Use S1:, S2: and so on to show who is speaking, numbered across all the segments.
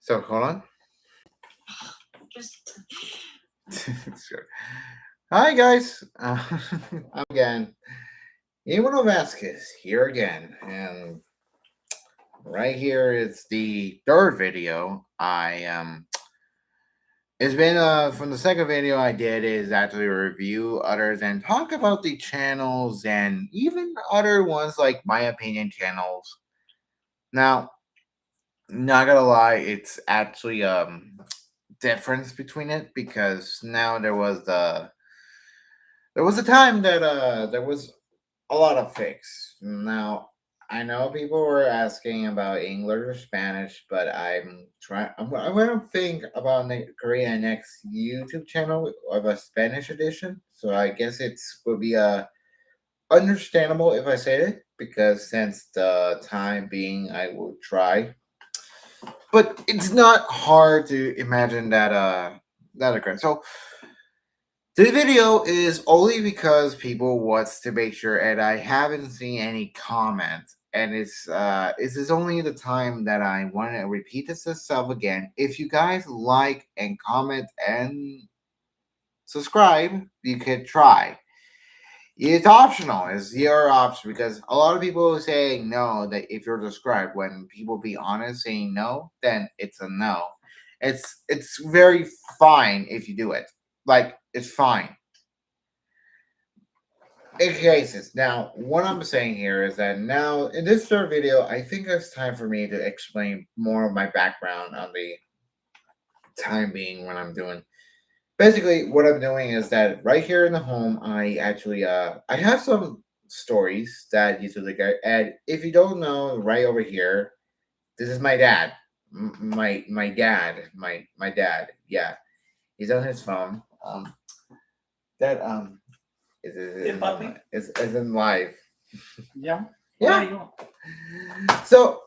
S1: So hold on.
S2: Just
S1: Sure. Hi guys, I'm again. Iwano Vasquez here again, and right here is the third video. It's been from the second video I did is actually review others and talk about the channels and even other ones like my opinion channels. Now, not gonna lie, it's actually difference between it because now there was a time that there was a lot of fix. Now I know people were asking about English or Spanish, but I'm trying. I'm gonna think about creating a next YouTube channel of a Spanish edition. So I guess it's will be understandable if I say it because since the time being, I will try. But it's not hard to imagine that occurring. So this video is only because people wants to make sure, and I haven't seen any comments. And this is only the time that I want to repeat this itself again. If you guys like and comment and subscribe, you could try. It's optional. It's your option because a lot of people say no. That if you're subscribed, when people be honest saying no, then it's a no. It's very fine if you do it. Like it's fine in cases. Now, what I'm saying here is that now in this third video, I think it's time for me to explain more of my background on the time being when I'm doing. Basically, what I'm doing is that right here in the home, I actually I have some stories that usually get. And if you don't know, right over here, this is my dad. My dad. Yeah, he's on his phone. That
S2: yeah, puppy.
S1: is in live.
S2: Yeah. Yeah,
S1: Yeah.
S2: you.
S1: So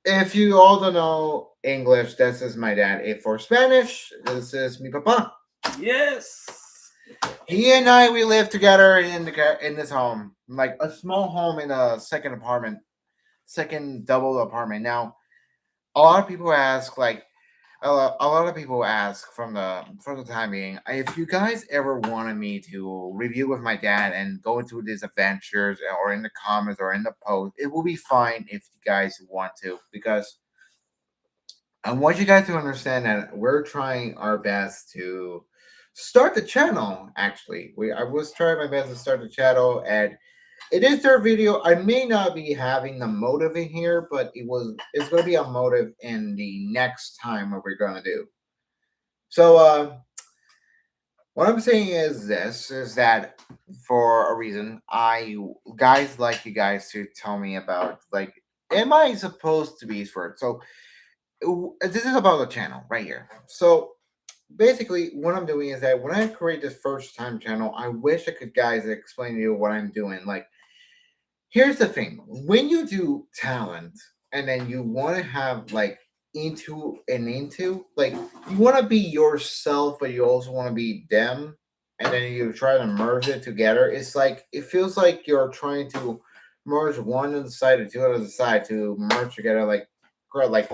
S1: if you all don't know English, this is my dad. If for Spanish, this is mi papa.
S2: Yes.
S1: He and I we live together in this home, like a small home in a second apartment, second double apartment. Now, a lot of people ask, like a lot of people ask from the time being, if you guys ever wanted me to review with my dad and go through these adventures, or in the comments or in the post, it will be fine if you guys want to because I want you guys to understand that we're trying our best to start the channel. Actually, I was trying my best to start the channel, and it is their video. I may not be having the motive in here, but it's going to be a motive in the next time what we're going to do. So, what I'm saying is this: is that for a reason, I guys like you guys to tell me about, like, am I supposed to be for it? So this is about the channel right here. So basically, what I'm doing is that when I create this first time channel, I wish I could guys explain to you what I'm doing. Like, here's the thing: when you do talent, and then you want to have like into like you want to be yourself, but you also want to be them, and then you try to merge it together. It's like it feels like you're trying to merge one on the side and two on the side to merge together, like like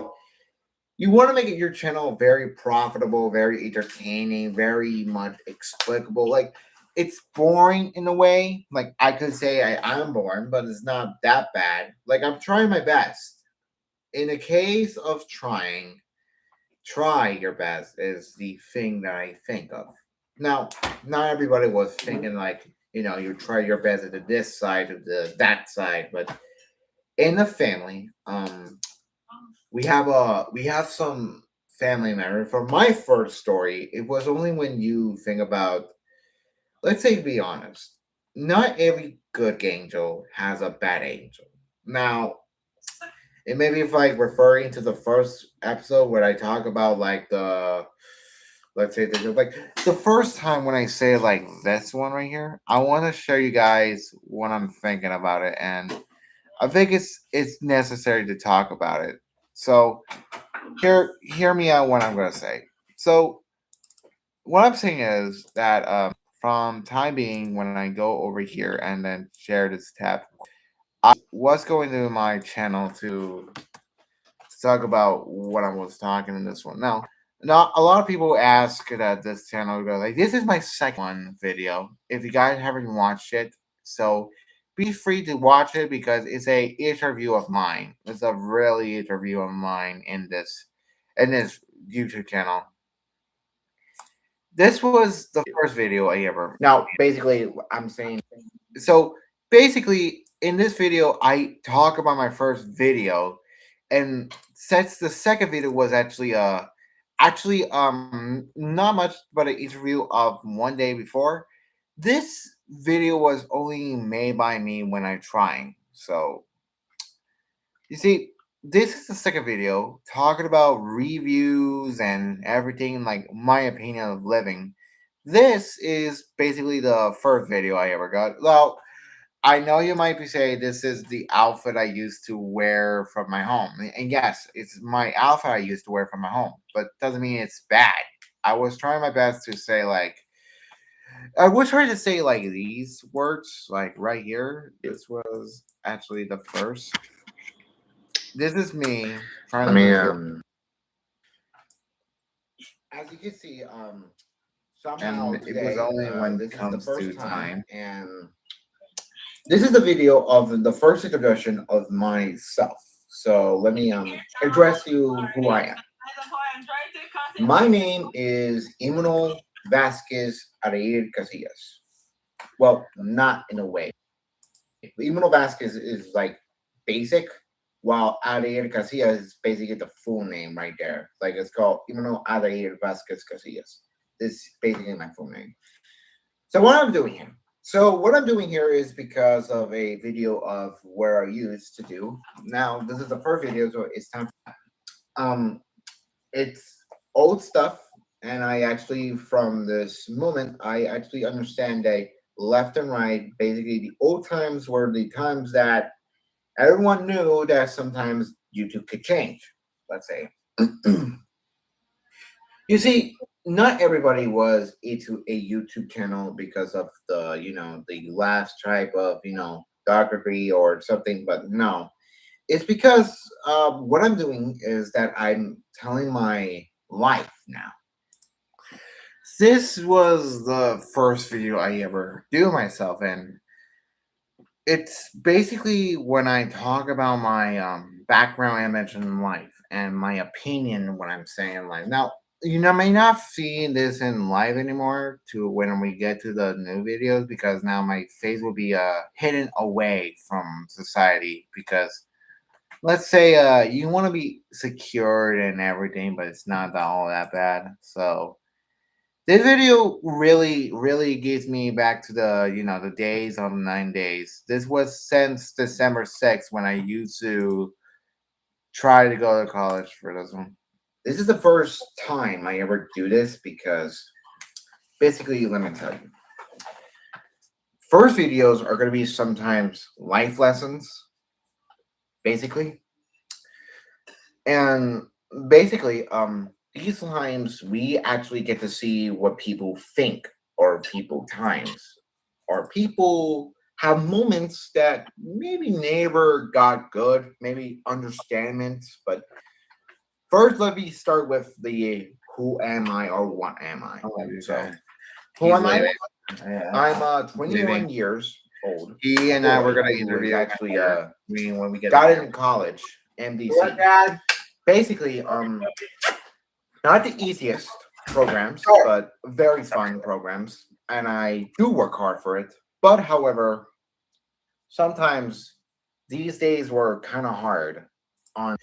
S1: you want to make it your channel very profitable, very entertaining, very much explicable. Like it's boring in a way. Like I could say I am boring, but it's not that bad. Like I'm trying my best. In the case of trying, try your best is the thing that I think of. Now, not everybody was thinking like, you try your best at this side or the that side, but in the family, we have some family member. For my first story, it was only when you think about, let's say, to be honest, not every good angel has a bad angel. Now, it may be like referring to the first episode where I talk about like let's say like the first time when I say like this one right here, I want to show you guys what I'm thinking about it, and I think it's necessary to talk about it. So hear me out what I'm gonna say. So what I'm saying is that from time being when I go over here and then share this tab, I was going to my channel to talk about what I was talking in this one. Now a lot of people ask that this channel go like, this is my second one video. If you guys haven't watched it, so be free to watch it because it's a interview of mine. It's a really interview of mine in this YouTube channel. This was the first video I ever. Now, basically, I'm saying so. Basically, in this video, I talk about my first video, and since the second video was actually not much but an interview of one day before. This video was only made by me when I'm trying. So you see, this is the second video talking about reviews and everything, like my opinion of living. This is basically the first video I ever got. Well, I know you might be saying this is the outfit I used to wear from my home. And yes, it's my outfit I used to wear from my home, but doesn't mean it's bad. I was trying my best to say I was trying to say like these words, like right here. This was actually the first. This is me trying to as you can see, somehow and it was only when it comes to time. And this is the video of the first introduction of myself. So let me address you who I am. My name is Imanol Vasquez Areir Casillas. Well, not in a way. Imanol Vasquez is like basic, while Areir Casillas is basically the full name right there. Like it's called Imanol Areir Vasquez Casillas. This is basically my full name. So what I'm doing here. So what I'm doing here is because of a video of where I used to do. Now this is the first video, so it's time for it's old stuff, and I actually from this moment I actually understand that left and right, basically the old times were the times that everyone knew that sometimes YouTube could change, let's say. You see, not everybody was into a YouTube channel because of the last type of doggery or something, but no, it's because what I'm doing is that I'm telling my life now. This was the first video I ever do myself, and it's basically when I talk about my background image in life and my opinion when I'm saying life. Now, may not see this in live anymore to when we get to the new videos because now my face will be hidden away from society because let's say you want to be secured and everything, but it's not all that bad. So this video really gives me back to the days on the 9 days. This was since December 6th when I used to try to go to college for this one. This is the first time I ever do this because basically, let me tell you. First videos are going to be sometimes life lessons, basically. And basically, these times we actually get to see what people think or people times or people have moments that maybe never got good, maybe understandments. But first, let me start with the who am I or what am I? So, who am I? I'm 21 years old. He and I were going to interview actually when we got into college, MDC. Basically, not the easiest programs, but very fun programs, and I do work hard for it. But however, sometimes these days were kind of hard on.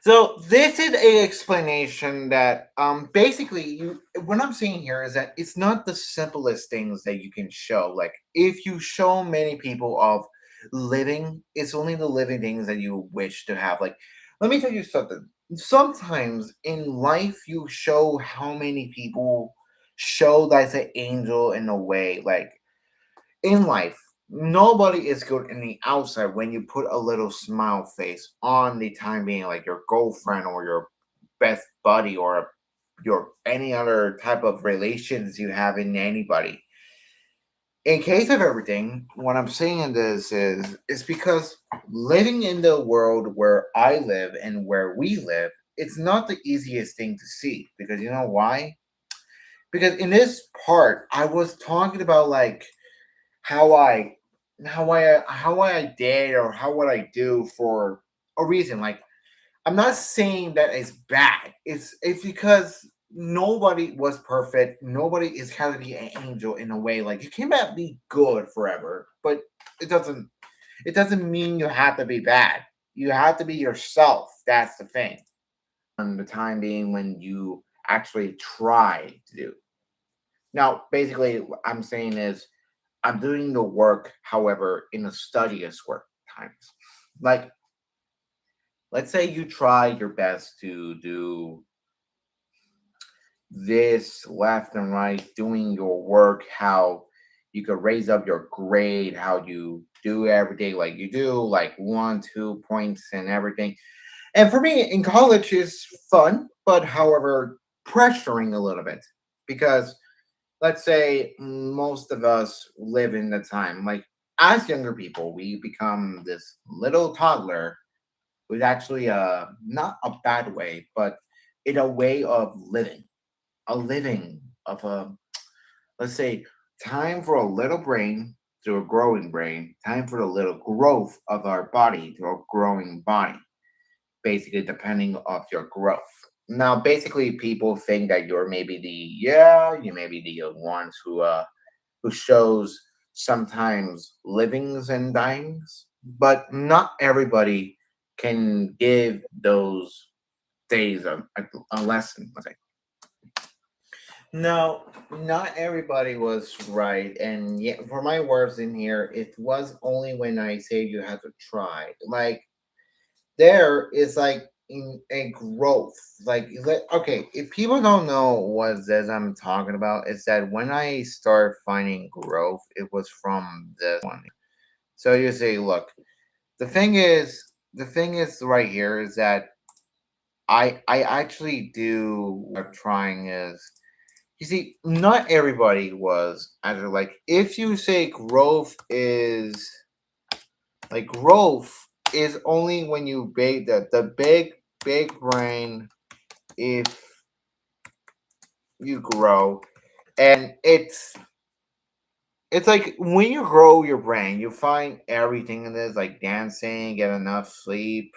S1: So this is a explanation that basically what I'm saying here is that it's not the simplest things that you can show. Like if you show many people of living, it's only the living things that you wish to have. Like let me tell you something. Sometimes in life you show how many people show that's an angel in a way. Like in life, nobody is good in the outside when you put a little smile face on the time being, like your girlfriend or your best buddy or your any other type of relations you have in anybody. In case of everything, what I'm saying this is it's because living in the world where I live and where we live, it's not the easiest thing to see. Because you know why? Because in this part, I was talking about like how I how I did or how what I do for a reason. Like I'm not saying that it's bad. It's because nobody was perfect. Nobody is has to be an angel in a way. Like you cannot be good forever, but it doesn't it doesn't mean you have to be bad. You have to be yourself. That's the thing. On the time being when you actually try to do. Now, basically, what I'm saying is I'm doing the work, however, in a studious work times. Like, let's say you try your best to do this left and right, doing your work, how you could raise up your grade, how you do every day, like you do, like 1, 2 points and everything. And for me, in college is fun, but however, pressuring a little bit because let's say most of us live in the time like as younger people we become this little toddler with actually not a bad way but in a way of living a living of a let's say time for a little brain to a growing brain time for a little growth of our body to a growing body basically depending of your growth. Now, basically, people think that you're maybe you may be the ones who shows sometimes livings and dyings, but not everybody can give those days a lesson. Let's say. No, not everybody was right, and yet for my words in here, it was only when I say you have to try. Like there is like in a growth okay if people don't know what this I'm talking about is that when I start finding growth it was from this one. So you say look the thing is right here is that I actually do what I'm trying is you see not everybody was either like if you say growth is only when you big the big brain if you grow and it's like when you grow your brain you find everything in this like dancing get enough sleep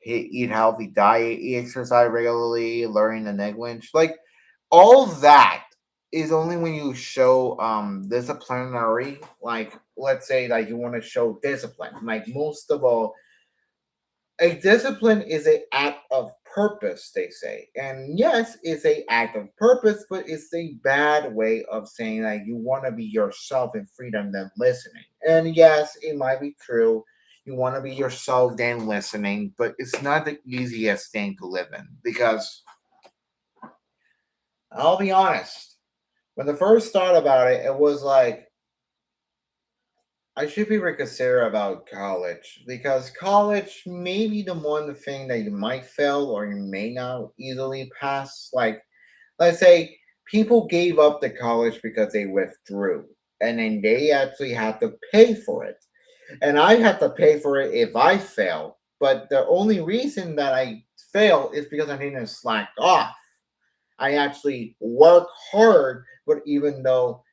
S1: eat healthy diet eat exercise regularly learning the language like all that is only when you show disciplinary like let's say like you want to show discipline like most of all a discipline is an act of purpose they say and yes it's a act of purpose but it's a bad way of saying that you want to be yourself in freedom than listening and yes it might be true you want to be yourself than listening but it's not the easiest thing to live in because I'll be honest when the first thought about it it was like I should be reconsider about college because college may be the one thing that you might fail or you may not easily pass. Like, let's say people gave up the college because they withdrew and then they actually had to pay for it. And I had to pay for it if I fail. But the only reason that I fail is because I didn't slack off. I actually work hard, but even though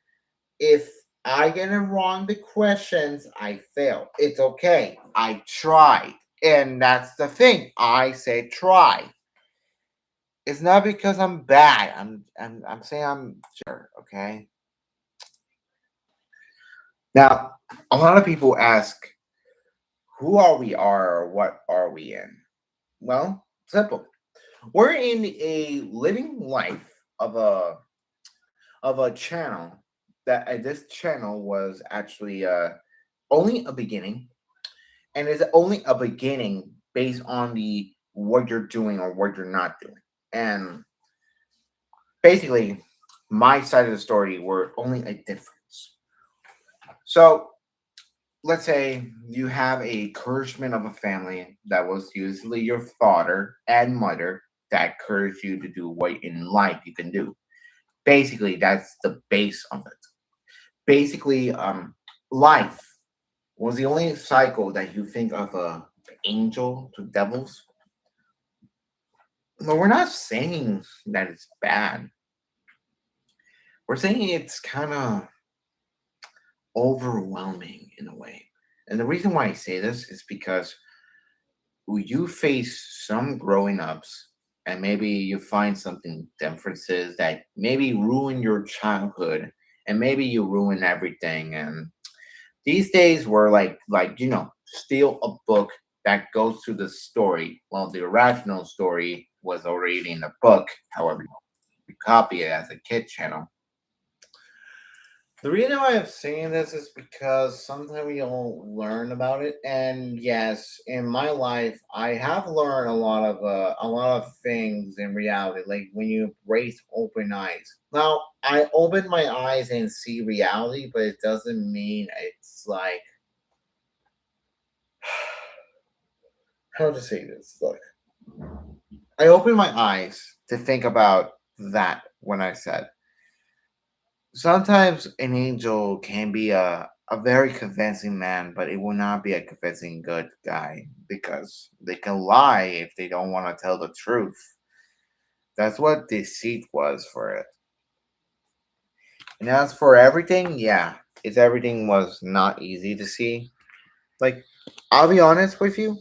S1: if I get it wrong, the questions, I fail. It's okay. I tried. And that's the thing. I say try. It's not because I'm bad. I'm saying I'm sure, okay? Now, a lot of people ask, who are we are or what are we in? Well, simple. We're in a living life of a channel that this channel was actually only a beginning and it's only a beginning based on the what you're doing or what you're not doing. And basically, my side of the story were only a difference. So let's say you have a encouragement of a family that was usually your father and mother that encouraged you to do what in life you can do. Basically, that's the base of it. basically, life was the only cycle that you think of a angel to devils. No, we're not saying that it's bad. We're saying it's kind of overwhelming in a way. And the reason why I say this is because you face some growing ups and maybe you find something differences that maybe ruin your childhood and maybe you ruin everything. And these days we're steal a book that goes through the story. Well, the original story was already in the book. However, you copy it as a kid channel. The reason why I'm saying this is because sometimes we don't learn about it, and yes, in my life, I have learned a lot of things in reality. Like when you raise open eyes. Now, I open my eyes and see reality, but it doesn't mean it's like how to say this. Look, I open my eyes to think about that when I said sometimes an angel can be a very convincing man, but it will not be a convincing good guy because they can lie if they don't want to tell the truth. That's what deceit was for it. And as for everything, yeah, it's everything was not easy to see. Like, I'll be honest with you,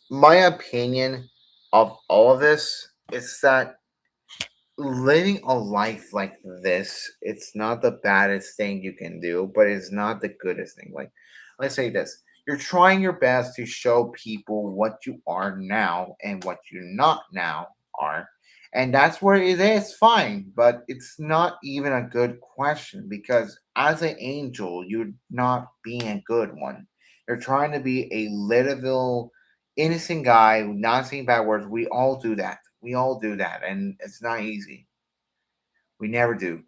S1: my opinion of all of this is that living a life like this, it's not the baddest thing you can do, but it's not the goodest thing. Like, let's say this. You're trying your best to show people what you are now and what you not now are. And that's where it is fine, but it's not even a good question because as an angel, you're not being a good one. You're trying to be a little innocent guy, not saying bad words. We all do that. We all do that, and it's not easy. We never do.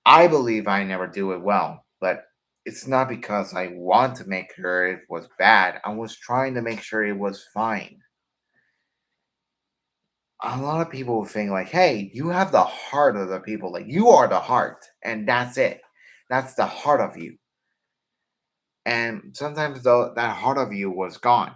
S1: I believe I never do it well, but it's not because I want to make sure it was bad. I was trying to make sure it was fine. A lot of people think like, "Hey, you have the heart of the people. Like you are the heart, and that's it. That's the heart of you." And sometimes though that heart of you was gone.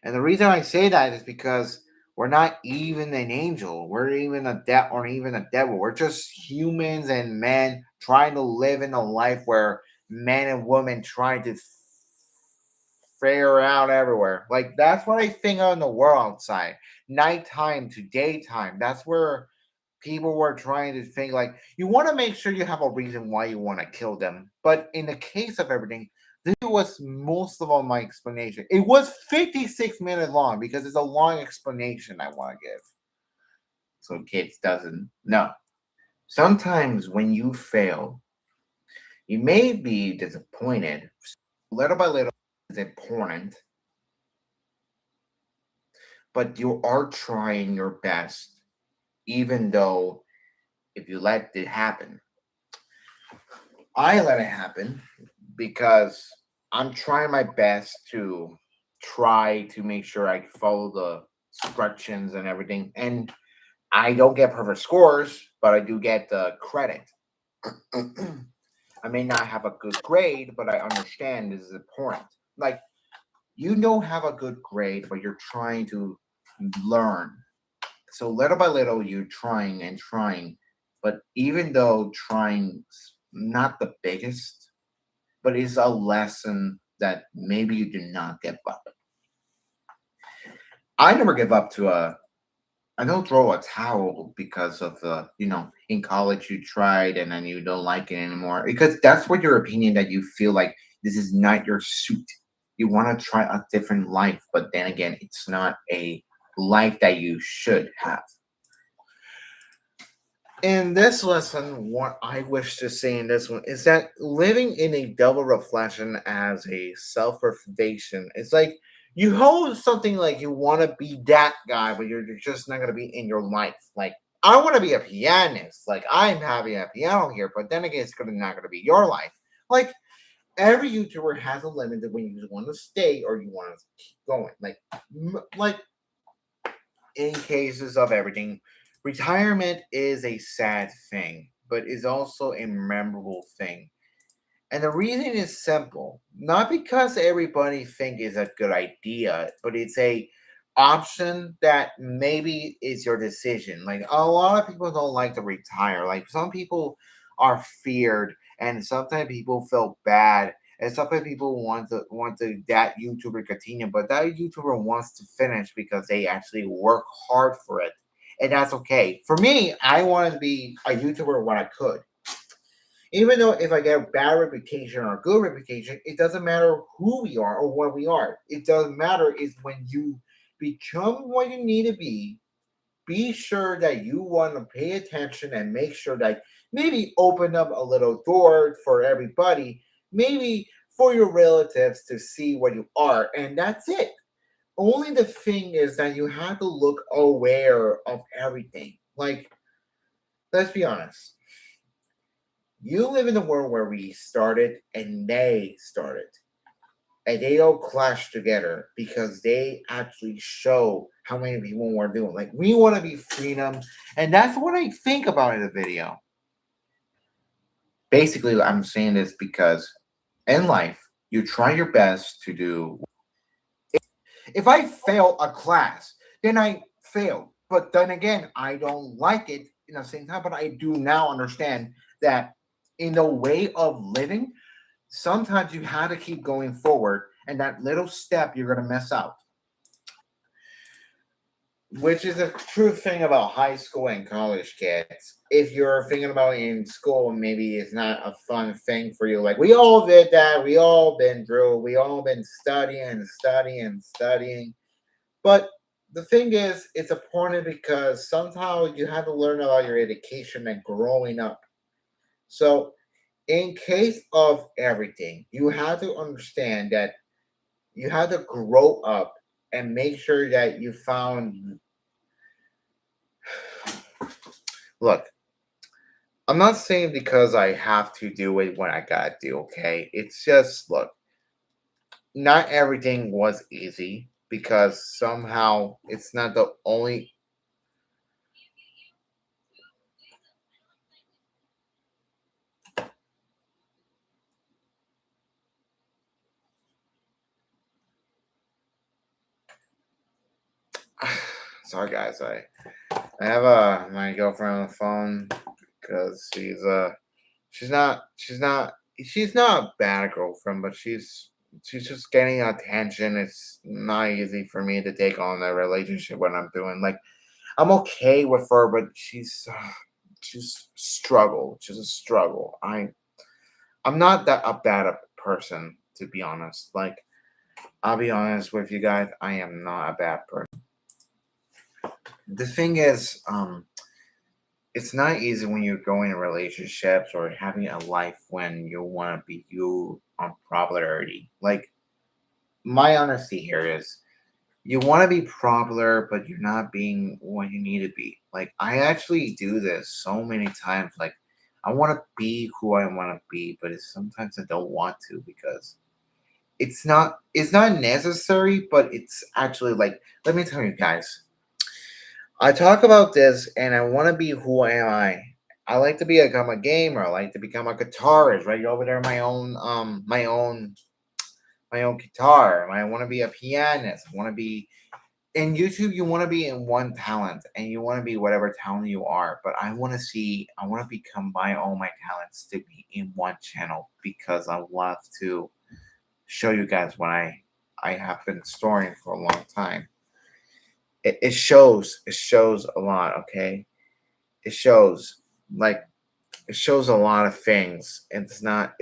S1: And the reason I say that is because we're not even an angel. We're even a or even a devil. We're just humans and men trying to live in a life where men and women trying to figure out everywhere. Like that's what I think on the world outside. Nighttime to daytime. That's where people were trying to think like you want to make sure you have a reason why you want to kill them. But in the case of everything, this was most of all my explanation. It was 56 minutes long because it's a long explanation I want to give. So kids doesn't know. Sometimes when you fail, you may be disappointed. Little by little is important, but you are trying your best, even though if you let it happen. I let it happen because I'm trying my best to try to make sure I follow the instructions and everything. And I don't get perfect scores, but I do get the credit. I may not have a good grade, but I understand this is important. Like you don't have a good grade, but you're trying to learn. So little by little, you're trying and trying. But even though trying not the biggest, but it's a lesson that maybe you do not give up. I never give up to a. I don't throw a towel because of in college you tried and then you don't like it anymore because that's what your opinion that you feel like this is not your suit. You want to try a different life, but then again, it's not a life that you should have. In this lesson, what I wish to say in this one is that living in a double reflection as a self reflection, it's like you hold something like you want to be that guy, but you're just not going to be in your life. Like, I want to be a pianist. Like, I'm having a piano here, but then again, not going to be your life. Like, every YouTuber has a limit that when you want to stay or you want to keep going. Like in cases of everything, retirement is a sad thing, but is also a memorable thing. And the reason is simple. Not because everybody think is a good idea, but it's a option that maybe is your decision. Like a lot of people don't like to retire. Like some people are feared and sometimes people feel bad. And sometimes people want to that YouTuber continue, but that YouTuber wants to finish because they actually work hard for it. And that's okay. For me, I wanted to be a YouTuber when I could. Even though if I get a bad reputation or a good reputation, it doesn't matter who we are or what we are. It doesn't matter is when you become what you need to be sure that you want to pay attention and make sure that maybe open up a little door for everybody, maybe for your relatives to see what you are, and that's it. Only the thing is that you have to look aware of everything. Like, let's be honest. You live in a world where we started and they started. And they all clash together because they actually show how many people we're doing. Like we want to be freedom, and that's what I think about in the video. Basically, I'm saying this because in life, you try your best to do. If I fail a class, then I fail. But then again, I don't like it in the same time. But I do now understand that in the way of living, sometimes you have to keep going forward, and that little step you're going to mess out. Which is a true thing about high school and college kids. If you're thinking about in school, maybe it's not a fun thing for you. Like we all did that. We all been through. We all been studying, studying, studying. But the thing is, it's important because somehow you have to learn about your education and growing up. So, in case of everything, you have to understand that you have to grow up and make sure that you found. Look, I'm not saying because I have to do it when I gotta do, okay? It's just, look, not everything was easy because somehow it's not the only. Sorry, guys. I have my girlfriend on the phone because she's not a bad girlfriend, but she's just getting attention. It's not easy for me to take on a relationship when I'm doing like I'm okay with her, but she's struggle. She's a struggle. I'm not that a bad person to be honest. Like I'll be honest with you guys, I am not a bad person. The thing is, it's not easy when you're going in relationships or having a life when you want to be you on popularity. Like my honesty here is you want to be popular, but you're not being what you need to be. Like I actually do this so many times. Like I want to be who I want to be, but sometimes I don't want to because it's not necessary. But it's actually like let me tell you guys. I talk about this, and I want to be who am I. I like to become a gamer. I like to become a guitarist. Right over there, my own guitar. I want to be a pianist. I want to be in YouTube. You want to be in one talent, and you want to be whatever talent you are. But I want to see. I want to become my all my talents to be in one channel because I love to show you guys what I have been storing for a long time. It shows a lot. Okay, it shows like it shows a lot of things. It's not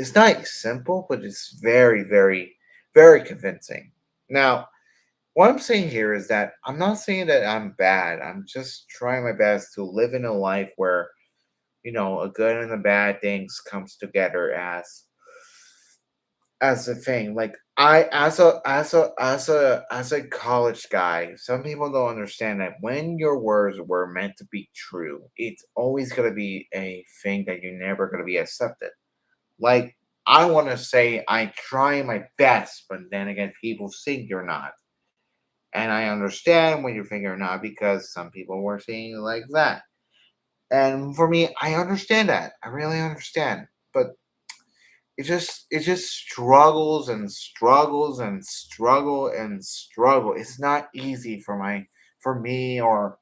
S1: simple, but it's very very very convincing. Now what I'm saying here is that I'm not saying that I'm bad. I'm just trying my best to live in a life where a good and a bad things comes together as a thing. Like I as a college guy, some people don't understand that when your words were meant to be true, it's always gonna be a thing that you're never gonna be accepted. Like I want to say I try my best, but then again, people think you're not. And I understand when you think you're not because some people were saying it like that. And for me, I understand that. I really understand. But it just struggles and struggles and struggle and struggle. It's not easy for me or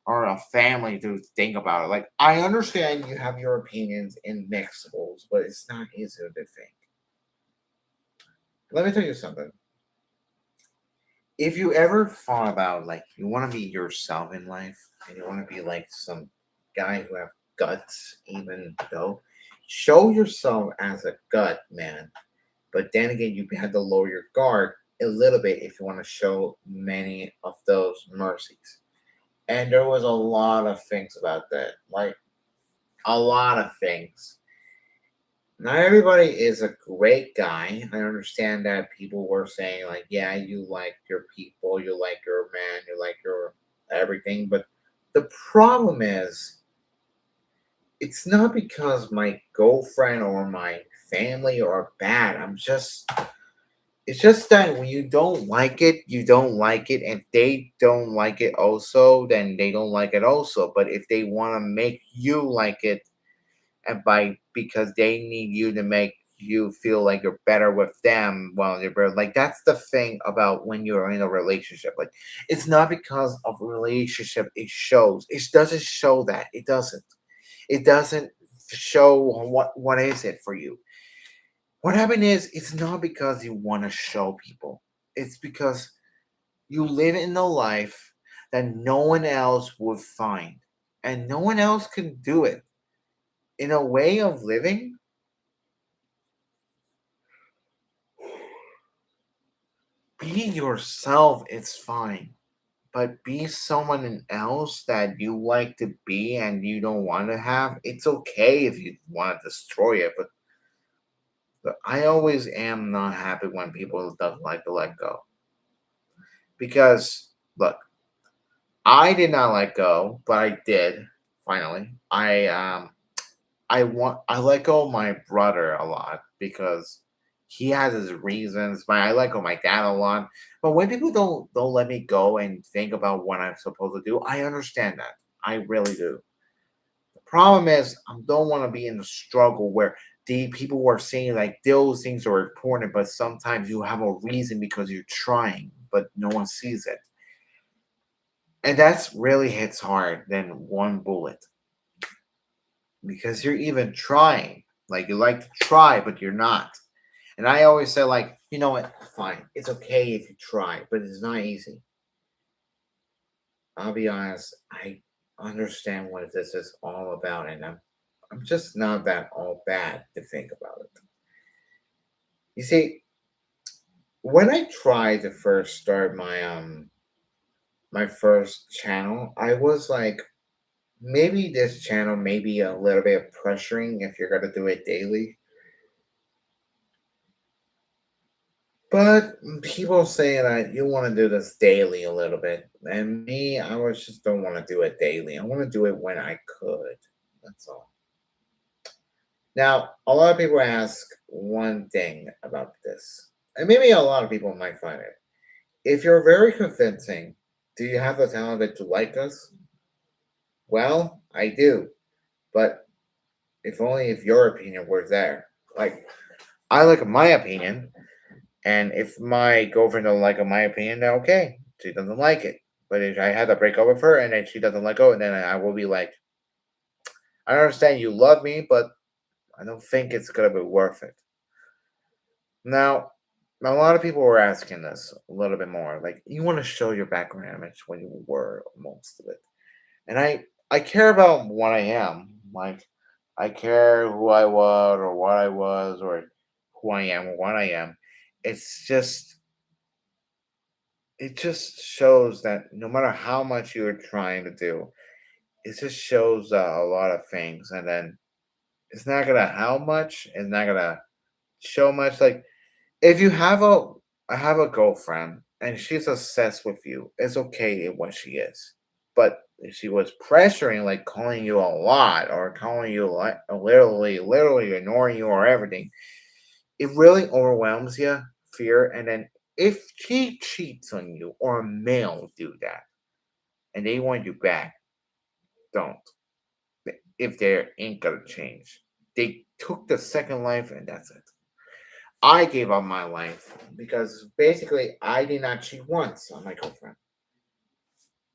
S1: a family to think about it. Like I understand you have your opinions in mixables, but it's not easy to think. Let me tell you something. If you ever thought about like you want to be yourself in life and you want to be like some guy who have guts, even though show yourself as a gut man. But then again, you have to lower your guard a little bit if you want to show many of those mercies. And there was a lot of things about that, like a lot of things. Not everybody is a great guy. I understand that people were saying like, yeah, you like your people, you like your man, you like your everything, but the problem is it's not because my girlfriend or my family are bad. It's just that when you don't like it, you don't like it. If they don't like it also, then they don't like it also. But if they want to make you like it, and by because they need you to make you feel like you're better with them, well, you're better. Like that's the thing about when you're in a relationship. Like it's not because of a relationship. It shows. It doesn't show that. It doesn't. It doesn't show what is it for you. What happened is it's not because you want to show people. It's because you live in a life that no one else would find. And no one else can do it. In a way of living, be yourself is fine. But be someone else that you like to be and you don't want to have. It's okay if you want to destroy it, but I always am not happy when people don't like to let go. Because look, I did not let go, but I did finally. I let go of my brother a lot because he has his reasons. I let go of my dad a lot. But when people don't let me go and think about what I'm supposed to do, I understand that. I really do. The problem is I don't want to be in the struggle where the people were saying like those things are important, but sometimes you have a reason because you're trying, but no one sees it. And that's really hits hard than one bullet because you're even trying. Like you like to try, but you're not. And I always say, like, you know what? Fine. It's okay if you try, but it's not easy. I'll be honest. I understand what this is all about, and I'm just not that all bad to think about it. You see, when I tried to first start my first channel, I was like, maybe this channel may be a little bit pressuring if you're gonna do it daily. But people say that you want to do this daily a little bit, and me, I was just don't want to do it daily. I want to do it when I could. That's all. Now, a lot of people ask one thing about this, and maybe a lot of people might find it. If you're very convincing, do you have the talent to like us? Well, I do, but if only if your opinion were there. Like, I like my opinion, and if my girlfriend don't like my opinion, then okay, she doesn't like it. But if I had to break up with her and then she doesn't let go, and then I will be like, I understand you love me, but I don't think it's gonna be worth it. Now, a lot of people were asking this a little bit more. Like, you want to show your background image when you were most of it, and I care about what I am. Like, I care who I was or what I was or who I am or what I am. It's just it just shows that no matter how much you're trying to do, it just shows a lot of things, and then it's not gonna how much, it's not gonna show much. Like if you have I have a girlfriend and she's obsessed with you, it's okay in what she is, but if she was pressuring, like calling you a lot or calling you like literally ignoring you or everything, it really overwhelms you, fear, and then if she cheats on you or a male do that and they want you back, don't. If they ain't gonna change. They took the second life and that's it. I gave up my life because basically I did not cheat once on my girlfriend.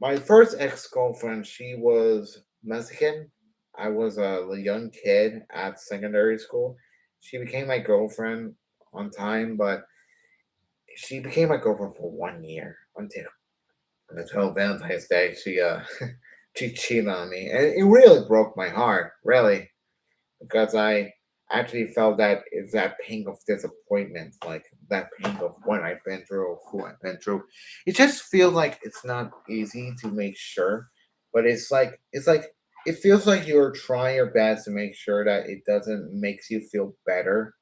S1: My first ex girlfriend, she was Mexican. I was a young kid at secondary school. She became my girlfriend on time, but she became my girlfriend for 1 year until Valentine's Day. She cheated on me, and it really broke my heart, really, because I actually felt that it's that pain of disappointment, like that pain of what I've been through, or who I've been through. It just feels like it's not easy to make sure, but it's like it feels like you're trying your best to make sure that it doesn't makes you feel better.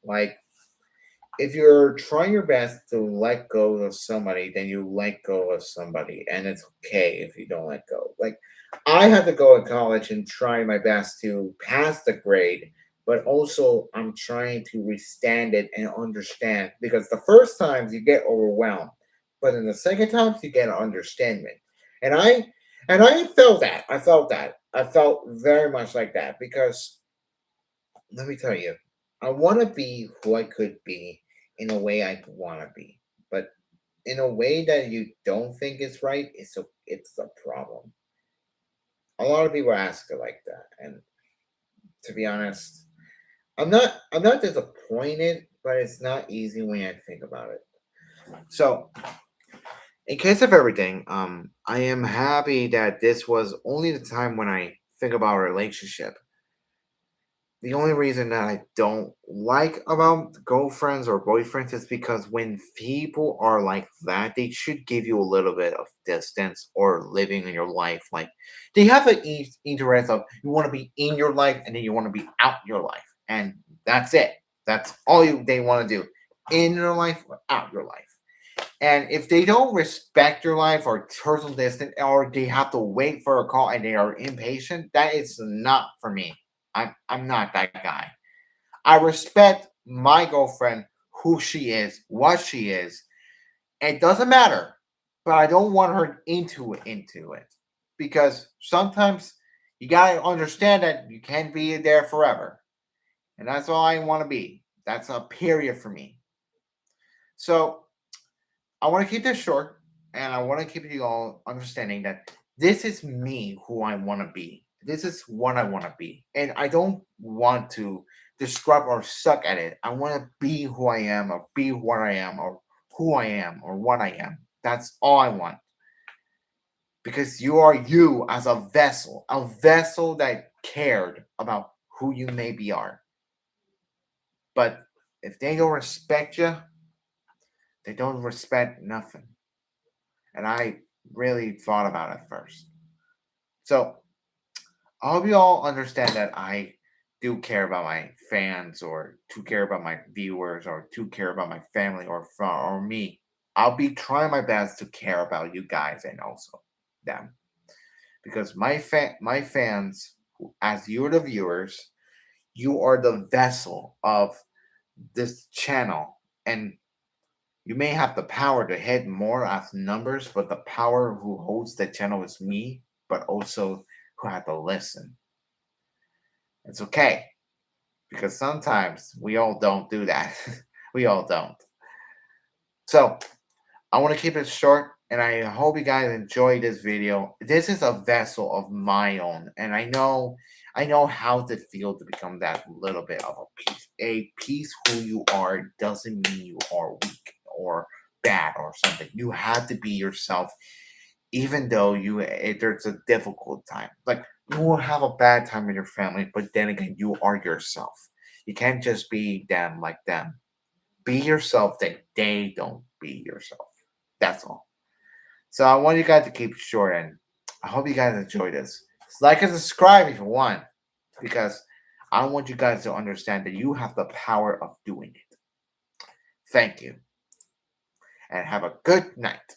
S1: Like if you're trying your best to let go of somebody, then you let go of somebody, and it's okay if you don't let go. Like I had to go to college and try my best to pass the grade, but also I'm trying to withstand it and understand because the first times you get overwhelmed, but in the second times you get understanding. And I felt that. I felt that. I felt very much like that because let me tell you, I want to be who I could be in a way I want to be, but in a way that you don't think is right, it's a problem. A lot of people ask it like that, and to be honest, I'm not disappointed, but it's not easy when I think about it. So, in case of everything, I am happy that this was only the time when I think about a relationship. The only reason that I don't like about girlfriends or boyfriends is because when people are like that, they should give you a little bit of distance or living in your life. Like they have an interest of you want to be in your life and then you want to be out your life, and that's it. That's all they want to do, in your life or out your life. And if they don't respect your life or personal distance, or they have to wait for a call and they are impatient, that is not for me. I'm not that guy. I respect my girlfriend, who she is, what she is. It doesn't matter, but I don't want her into it because sometimes you gotta understand that you can't be there forever, and that's all I want to be. That's a period for me. So I want to keep this short, and I want to keep you all understanding that this is me who I want to be. This is what I want to be, and I don't want to describe or suck at it. I want to be who I am, or be what I am, or who I am, or what I am. That's all I want because you are you as a vessel that cared about who you maybe are. But if they don't respect you, they don't respect nothing. And I really thought about it first. So I hope you all understand that I do care about my fans, or to care about my viewers, or to care about my family, or me. I'll be trying my best to care about you guys and also them because my fans, as you're the viewers, you are the vessel of this channel, and you may have the power to hit more as numbers, but the power who holds the channel is me, but also who have to listen. It's okay because sometimes we all don't do that. We all don't. So I want to keep it short, and I hope you guys enjoy this video. This is a vessel of my own, and I know how to feel to become that little bit of a piece. A piece who you are doesn't mean you are weak or bad or something. You have to be yourself, even though there's a difficult time. Like you will have a bad time in your family, but then again, you are yourself. You can't just be them like them. Be yourself that they don't be yourself. That's all. So I want you guys to keep it short, and I hope you guys enjoy this. Like and subscribe if you want, because I want you guys to understand that you have the power of doing it. Thank you, and have a good night.